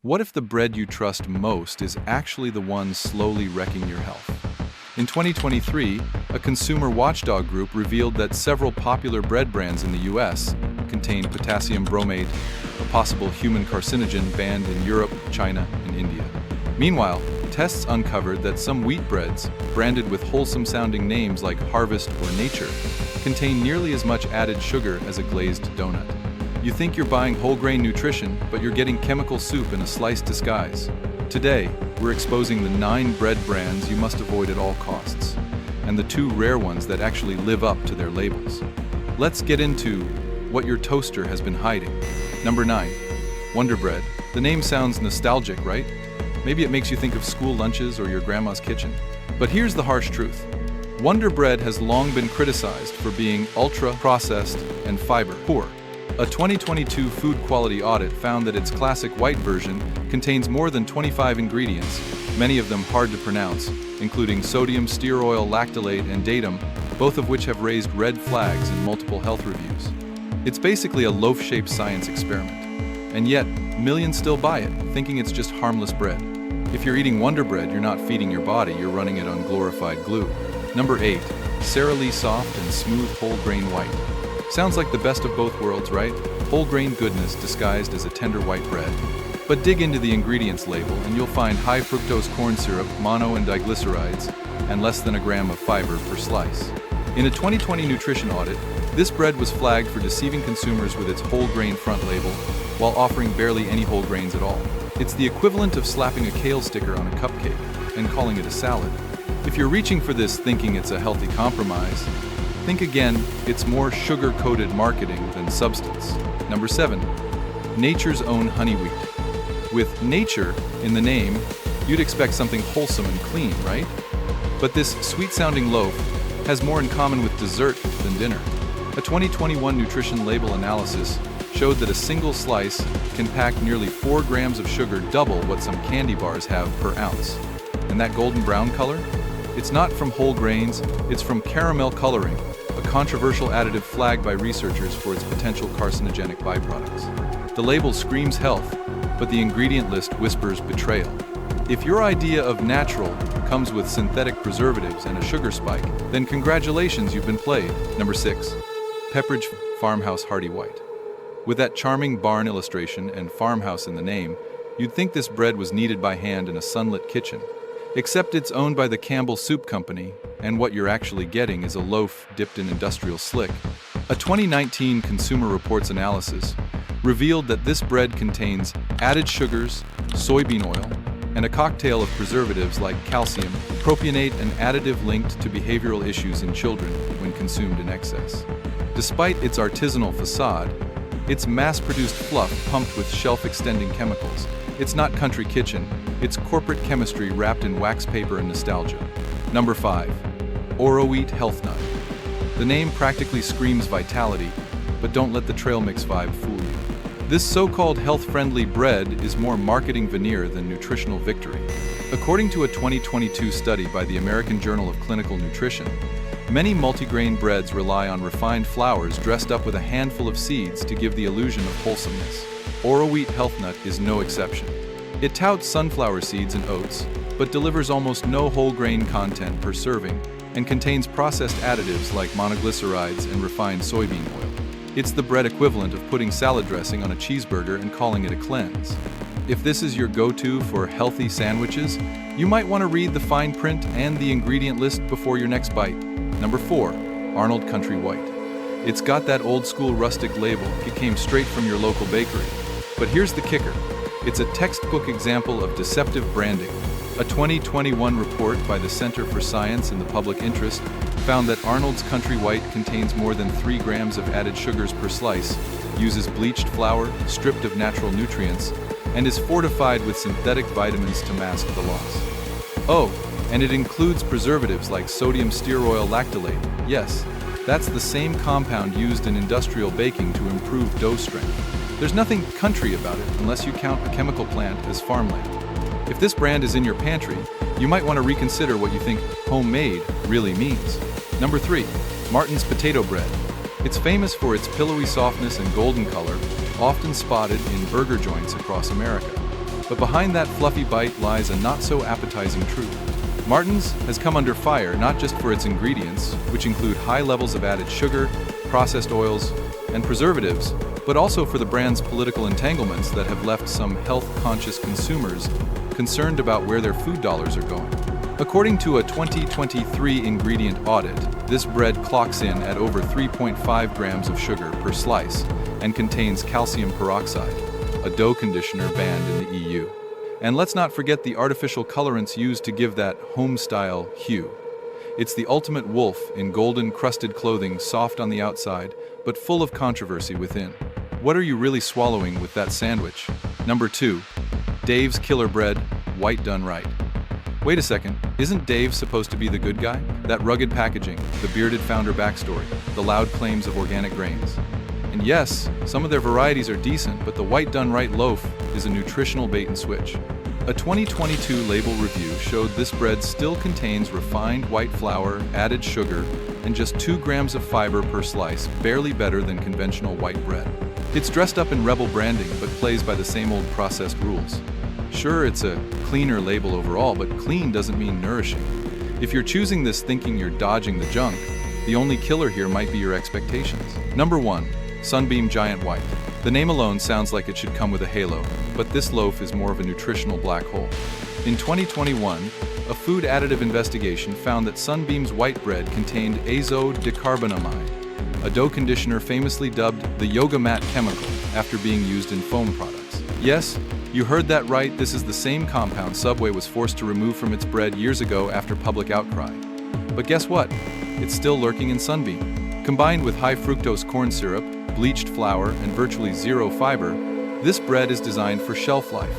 What if the bread you trust most is actually the one slowly wrecking your health? In 2023, a consumer watchdog group revealed that several popular bread brands in the US contain potassium bromate, a possible human carcinogen banned in Europe, China, and India. Meanwhile, tests uncovered that some wheat breads, branded with wholesome-sounding names like Harvest or Nature, contain nearly as much added sugar as a glazed donut. You think you're buying whole-grain nutrition, but you're getting chemical soup in a sliced disguise. Today, we're exposing the 9 bread brands you must avoid at all costs, and the 2 rare ones that actually live up to their labels. Let's get into what your toaster has been hiding. Number 9. Wonder Bread. The name sounds nostalgic, right? Maybe it makes you think of school lunches or your grandma's kitchen. But here's the harsh truth. Wonder Bread has long been criticized for being ultra-processed and fiber-poor. A 2022 food quality audit found that its classic white version contains more than 25 ingredients, many of them hard to pronounce, including sodium stearoyl lactylate and datum, both of which have raised red flags in multiple health reviews. It's basically a loaf-shaped science experiment. And yet, millions still buy it, thinking it's just harmless bread. If you're eating Wonder Bread, you're not feeding your body, you're running it on glorified glue. Number 8. Sara Lee Soft and Smooth Whole Grain White. Sounds like the best of both worlds, right? Whole grain goodness disguised as a tender white bread. But dig into the ingredients label and you'll find high fructose corn syrup, mono and diglycerides, and less than a gram of fiber per slice. In a 2020 nutrition audit, this bread was flagged for deceiving consumers with its whole grain front label, while offering barely any whole grains at all. It's the equivalent of slapping a kale sticker on a cupcake and calling it a salad. If you're reaching for this thinking it's a healthy compromise, think again, it's more sugar-coated marketing than substance. Number 7. Nature's Own Honey Wheat. With nature in the name, you'd expect something wholesome and clean, right? But this sweet-sounding loaf has more in common with dessert than dinner. A 2021 nutrition label analysis showed that a single slice can pack nearly 4 grams of sugar, double what some candy bars have per ounce. And that golden brown color? It's not from whole grains, it's from caramel coloring, a controversial additive flagged by researchers for its potential carcinogenic byproducts. The label screams health, but the ingredient list whispers betrayal. If your idea of natural comes with synthetic preservatives and a sugar spike, then congratulations, you've been played. Number 6. Pepperidge Farmhouse Hearty White. With that charming barn illustration and farmhouse in the name, you'd think this bread was kneaded by hand in a sunlit kitchen. Except it's owned by the Campbell Soup Company, and what you're actually getting is a loaf dipped in industrial slick. A 2019 Consumer Reports analysis revealed that this bread contains added sugars, soybean oil, and a cocktail of preservatives like calcium, propionate, an additive linked to behavioral issues in children when consumed in excess. Despite its artisanal facade, it's mass-produced fluff pumped with shelf-extending chemicals. It's not country kitchen, it's corporate chemistry wrapped in wax paper and nostalgia. Number 5. Oro-Wheat Health Nut. The name practically screams vitality, but don't let the trail mix vibe fool you. This so-called health-friendly bread is more marketing veneer than nutritional victory. According to a 2022 study by the American Journal of Clinical Nutrition, many multigrain breads rely on refined flours dressed up with a handful of seeds to give the illusion of wholesomeness. Oro-Wheat Health Nut is no exception. It touts sunflower seeds and oats, but delivers almost no whole grain content per serving and contains processed additives like monoglycerides and refined soybean oil. It's the bread equivalent of putting salad dressing on a cheeseburger and calling it a cleanse. If this is your go-to for healthy sandwiches, you might want to read the fine print and the ingredient list before your next bite. Number 4. Arnold Country White. It's got that old-school rustic label. It came straight from your local bakery. But here's the kicker. It's a textbook example of deceptive branding. A 2021 report by the Center for Science in the Public Interest found that Arnold's Country White contains more than 3 grams of added sugars per slice, uses bleached flour, stripped of natural nutrients, and is fortified with synthetic vitamins to mask the loss. Oh, and it includes preservatives like sodium stearoyl lactylate. Yes, that's the same compound used in industrial baking to improve dough strength. There's nothing country about it unless you count a chemical plant as farmland. If this brand is in your pantry, you might want to reconsider what you think homemade really means. Number 3. Martin's Potato Bread. It's famous for its pillowy softness and golden color, often spotted in burger joints across America. But behind that fluffy bite lies a not-so-appetizing truth. Martin's has come under fire not just for its ingredients, which include high levels of added sugar, processed oils, and preservatives, but also for the brand's political entanglements that have left some health-conscious consumers concerned about where their food dollars are going. According to a 2023 ingredient audit, this bread clocks in at over 3.5 grams of sugar per slice and contains calcium peroxide, a dough conditioner banned in the EU. And let's not forget the artificial colorants used to give that home-style hue. It's the ultimate wolf in golden-crusted clothing, soft on the outside, but full of controversy within. What are you really swallowing with that sandwich? Number 2. Dave's Killer Bread, white done right. Wait a second, isn't Dave supposed to be the good guy? That rugged packaging, the bearded founder backstory, the loud claims of organic grains. And yes, some of their varieties are decent, but the white done right loaf is a nutritional bait and switch. A 2022 label review showed this bread still contains refined white flour, added sugar, and just 2 grams of fiber per slice, barely better than conventional white bread. It's dressed up in rebel branding, but plays by the same old processed rules. Sure, it's a cleaner label overall, but clean doesn't mean nourishing. If you're choosing this thinking you're dodging the junk, the only killer here might be your expectations. Number 1. Sunbeam Giant White. The name alone sounds like it should come with a halo, but this loaf is more of a nutritional black hole. In 2021, a food additive investigation found that Sunbeam's white bread contained azodicarbonamide, a dough conditioner famously dubbed the yoga mat chemical after being used in foam products. Yes, you heard that right, this is the same compound Subway was forced to remove from its bread years ago after public outcry. But guess what? It's still lurking in Sunbeam. Combined with high fructose corn syrup, bleached flour, and virtually zero fiber, this bread is designed for shelf life,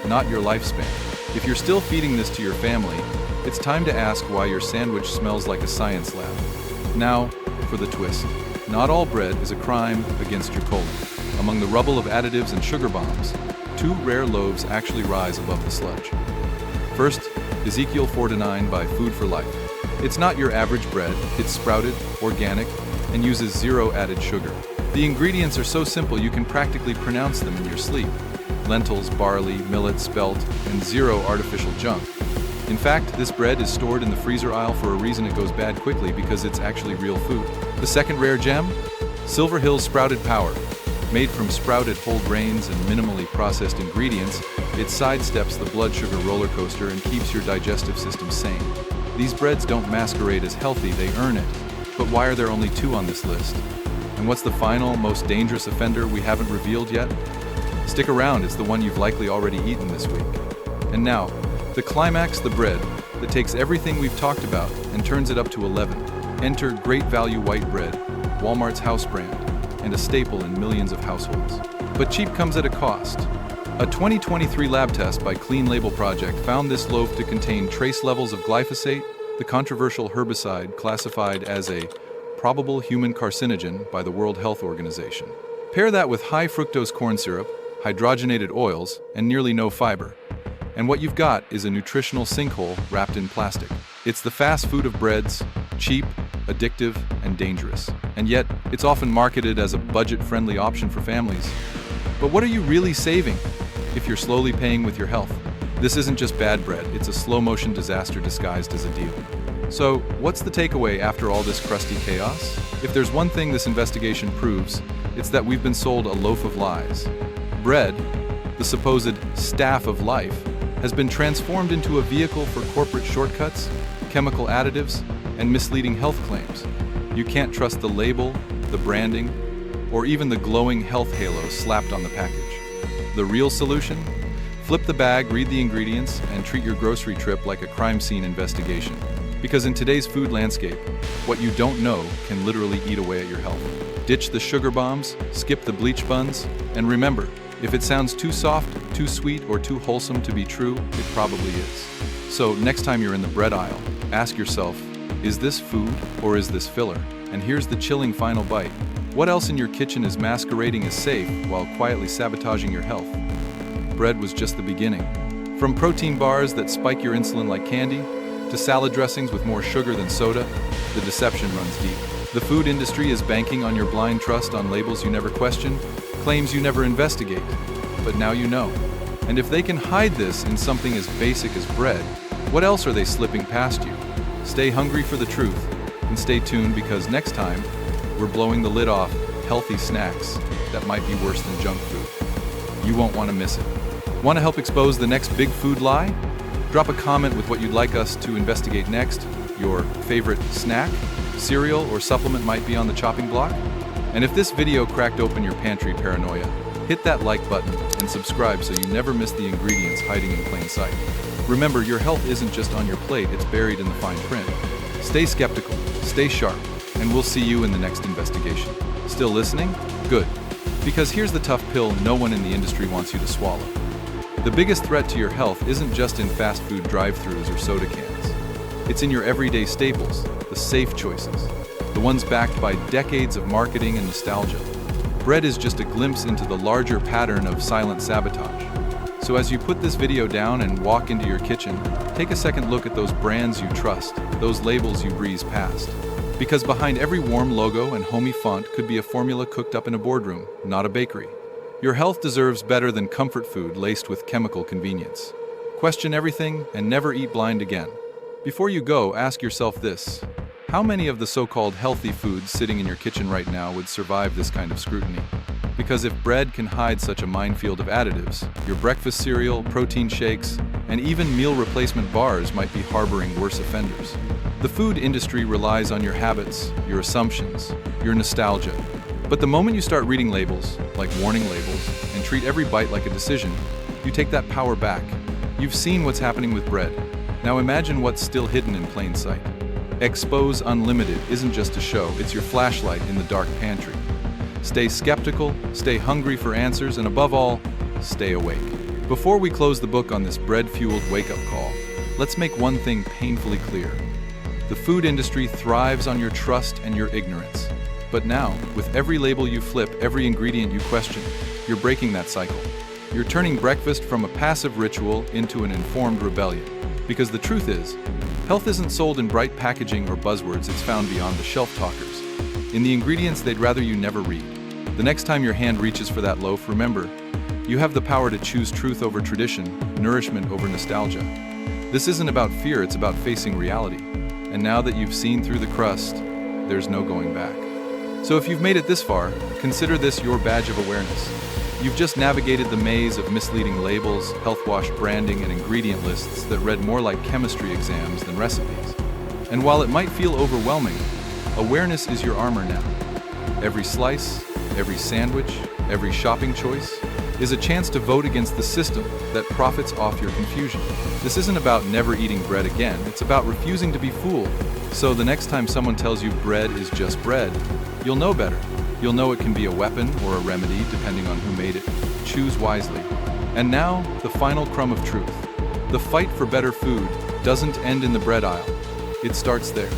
not your lifespan. If you're still feeding this to your family, it's time to ask why your sandwich smells like a science lab. Now, for the twist. Not all bread is a crime against your colon. Among the rubble of additives and sugar bombs, 2 rare loaves actually rise above the sludge. First, Ezekiel 4-9 by Food for Life. It's not your average bread, it's sprouted, organic, and uses 0 added sugar. The ingredients are so simple you can practically pronounce them in your sleep. Lentils, barley, millet, spelt, and 0 artificial junk. In fact, this bread is stored in the freezer aisle for a reason. It goes bad quickly because it's actually real food. The second rare gem? Silver Hill's Sprouted Power. Made from sprouted whole grains and minimally processed ingredients, it sidesteps the blood sugar roller coaster and keeps your digestive system sane. These breads don't masquerade as healthy, they earn it. But why are there only 2 on this list? And what's the final, most dangerous offender we haven't revealed yet? Stick around, it's the one you've likely already eaten this week. And now, the climax, the bread that takes everything we've talked about and turns it up to 11. Enter Great Value White Bread, Walmart's house brand, and a staple in millions of households. But cheap comes at a cost. A 2023 lab test by Clean Label Project found this loaf to contain trace levels of glyphosate, the controversial herbicide classified as a probable human carcinogen by the World Health Organization. Pair that with high fructose corn syrup, hydrogenated oils, and nearly no fiber. And what you've got is a nutritional sinkhole wrapped in plastic. It's the fast food of breads, cheap, addictive, and dangerous. And yet, it's often marketed as a budget-friendly option for families. But what are you really saving if you're slowly paying with your health? This isn't just bad bread, it's a slow-motion disaster disguised as a deal. So, what's the takeaway after all this crusty chaos? If there's one thing this investigation proves, it's that we've been sold a loaf of lies. Bread, the supposed staff of life, has been transformed into a vehicle for corporate shortcuts, chemical additives, and misleading health claims. You can't trust the label, the branding, or even the glowing health halo slapped on the package. The real solution? Flip the bag, read the ingredients, and treat your grocery trip like a crime scene investigation. Because in today's food landscape, what you don't know can literally eat away at your health. Ditch the sugar bombs, skip the bleach buns, and remember, if it sounds too soft, too sweet, or too wholesome to be true, it probably is. So next time you're in the bread aisle, ask yourself, is this food or is this filler? And here's the chilling final bite. What else in your kitchen is masquerading as safe while quietly sabotaging your health? Bread was just the beginning. From protein bars that spike your insulin like candy, to salad dressings with more sugar than soda, the deception runs deep. The food industry is banking on your blind trust on labels you never question, claims you never investigate. But now you know. And if they can hide this in something as basic as bread, what else are they slipping past you? Stay hungry for the truth, and stay tuned because next time, we're blowing the lid off healthy snacks that might be worse than junk food. You won't want to miss it. Want to help expose the next big food lie? Drop a comment with what you'd like us to investigate next. Your favorite snack, cereal, or supplement might be on the chopping block. And if this video cracked open your pantry paranoia, hit that like button and subscribe so you never miss the ingredients hiding in plain sight. Remember, your health isn't just on your plate, it's buried in the fine print. Stay skeptical, stay sharp, and we'll see you in the next investigation. Still listening? Good. Because here's the tough pill no one in the industry wants you to swallow. The biggest threat to your health isn't just in fast food drive-thrus or soda cans. It's in your everyday staples, the safe choices, the ones backed by decades of marketing and nostalgia. Bread is just a glimpse into the larger pattern of silent sabotage. So as you put this video down and walk into your kitchen, take a second look at those brands you trust, those labels you breeze past. Because behind every warm logo and homey font could be a formula cooked up in a boardroom, not a bakery. Your health deserves better than comfort food laced with chemical convenience. Question everything and never eat blind again. Before you go, ask yourself this. How many of the so-called healthy foods sitting in your kitchen right now would survive this kind of scrutiny? Because if bread can hide such a minefield of additives, your breakfast cereal, protein shakes, and even meal replacement bars might be harboring worse offenders. The food industry relies on your habits, your assumptions, your nostalgia. But the moment you start reading labels, like warning labels, and treat every bite like a decision, you take that power back. You've seen what's happening with bread. Now imagine what's still hidden in plain sight. Expose Unlimited isn't just a show, it's your flashlight in the dark pantry. Stay skeptical, stay hungry for answers, and above all, stay awake. Before we close the book on this bread-fueled wake-up call, let's make one thing painfully clear. The food industry thrives on your trust and your ignorance. But now, with every label you flip, every ingredient you question, you're breaking that cycle. You're turning breakfast from a passive ritual into an informed rebellion. Because the truth is, health isn't sold in bright packaging or buzzwords, it's found beyond the shelf talkers. In the ingredients they'd rather you never read. The next time your hand reaches for that loaf, remember, you have the power to choose truth over tradition, nourishment over nostalgia. This isn't about fear, it's about facing reality. And now that you've seen through the crust, there's no going back. So if you've made it this far, consider this your badge of awareness. You've just navigated the maze of misleading labels, health-wash branding, and ingredient lists that read more like chemistry exams than recipes. And while it might feel overwhelming, awareness is your armor now. Every slice, every sandwich, every shopping choice is a chance to vote against the system that profits off your confusion. This isn't about never eating bread again, it's about refusing to be fooled. So the next time someone tells you bread is just bread, you'll know better. You'll know it can be a weapon or a remedy depending on who made it. Choose wisely. And now, the final crumb of truth. The fight for better food doesn't end in the bread aisle. It starts there.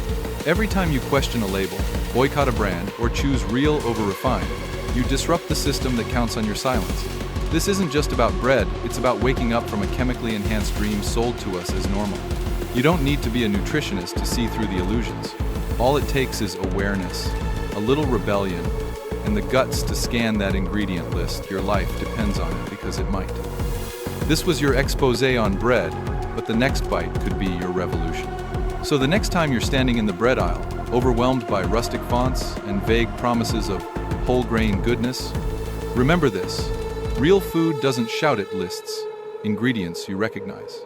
Every time you question a label, boycott a brand, or choose real over refined, you disrupt the system that counts on your silence. This isn't just about bread, it's about waking up from a chemically enhanced dream sold to us as normal. You don't need to be a nutritionist to see through the illusions. All it takes is awareness, a little rebellion, and the guts to scan that ingredient list. Your life depends on it because it might. This was your exposé on bread, but the next bite could be your revolution. So the next time you're standing in the bread aisle, overwhelmed by rustic fonts and vague promises of whole grain goodness, remember this. Real food doesn't shout at lists, ingredients you recognize.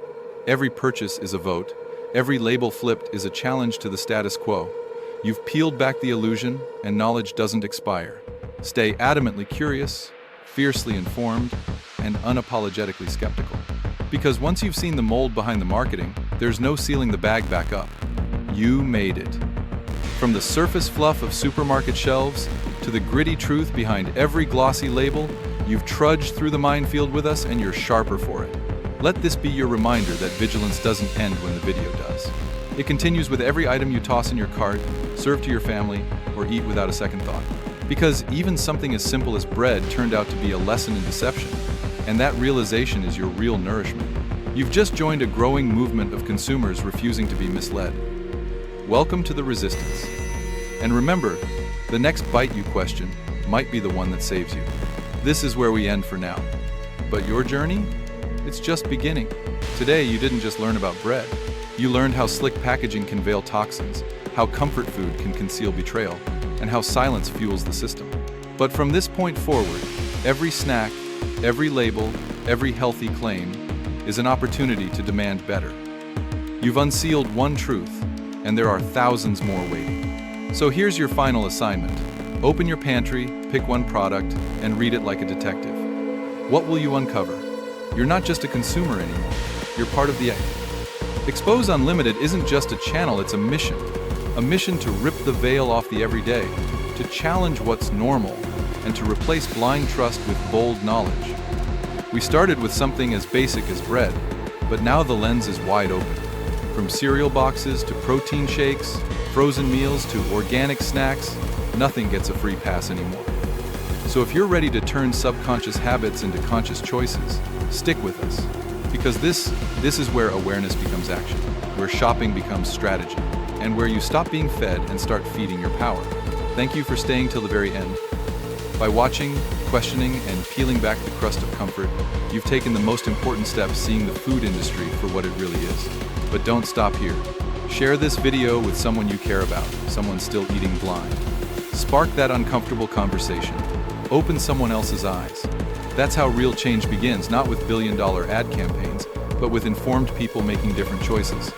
Every purchase is a vote, every label flipped is a challenge to the status quo. You've peeled back the illusion, and knowledge doesn't expire. Stay adamantly curious, fiercely informed, and unapologetically skeptical. Because once you've seen the mold behind the marketing, there's no sealing the bag back up. You made it. From the surface fluff of supermarket shelves to the gritty truth behind every glossy label, you've trudged through the minefield with us and you're sharper for it. Let this be your reminder that vigilance doesn't end when the video does. It continues with every item you toss in your cart, serve to your family, or eat without a second thought. Because even something as simple as bread turned out to be a lesson in deception, and that realization is your real nourishment. You've just joined a growing movement of consumers refusing to be misled. Welcome to the resistance. And remember, the next bite you question might be the one that saves you. This is where we end for now. But your journey? it's just beginning. Today, you didn't just learn about bread. You learned how slick packaging can veil toxins, how comfort food can conceal betrayal, and how silence fuels the system. But from this point forward, every snack, every label, every healthy claim is an opportunity to demand better. You've unsealed one truth, and there are thousands more waiting. So here's your final assignment. Open your pantry, pick one product, and read it like a detective. What will you uncover? You're not just a consumer anymore. You're part of the Expose Unlimited isn't just a channel, it's a mission. A mission to rip the veil off the everyday, to challenge what's normal, and to replace blind trust with bold knowledge. We started with something as basic as bread, but now the lens is wide open. From cereal boxes to protein shakes, frozen meals to organic snacks, nothing gets a free pass anymore. So if you're ready to turn subconscious habits into conscious choices, stick with us. Because this is where awareness becomes action, where shopping becomes strategy, and where you stop being fed and start feeding your power. Thank you for staying till the very end. By watching, questioning, and peeling back the crust of comfort, you've taken the most important step, seeing the food industry for what it really is. But don't stop here. Share this video with someone you care about, someone still eating blind. Spark that uncomfortable conversation. Open someone else's eyes. That's how real change begins, not with billion-dollar ad campaigns, but with informed people making different choices.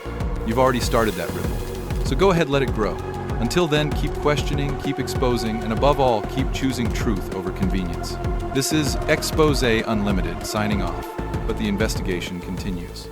You've already started that ripple. So go ahead, let it grow. Until then, keep questioning, keep exposing, and above all, keep choosing truth over convenience. This is Exposé Unlimited, signing off, but the investigation continues.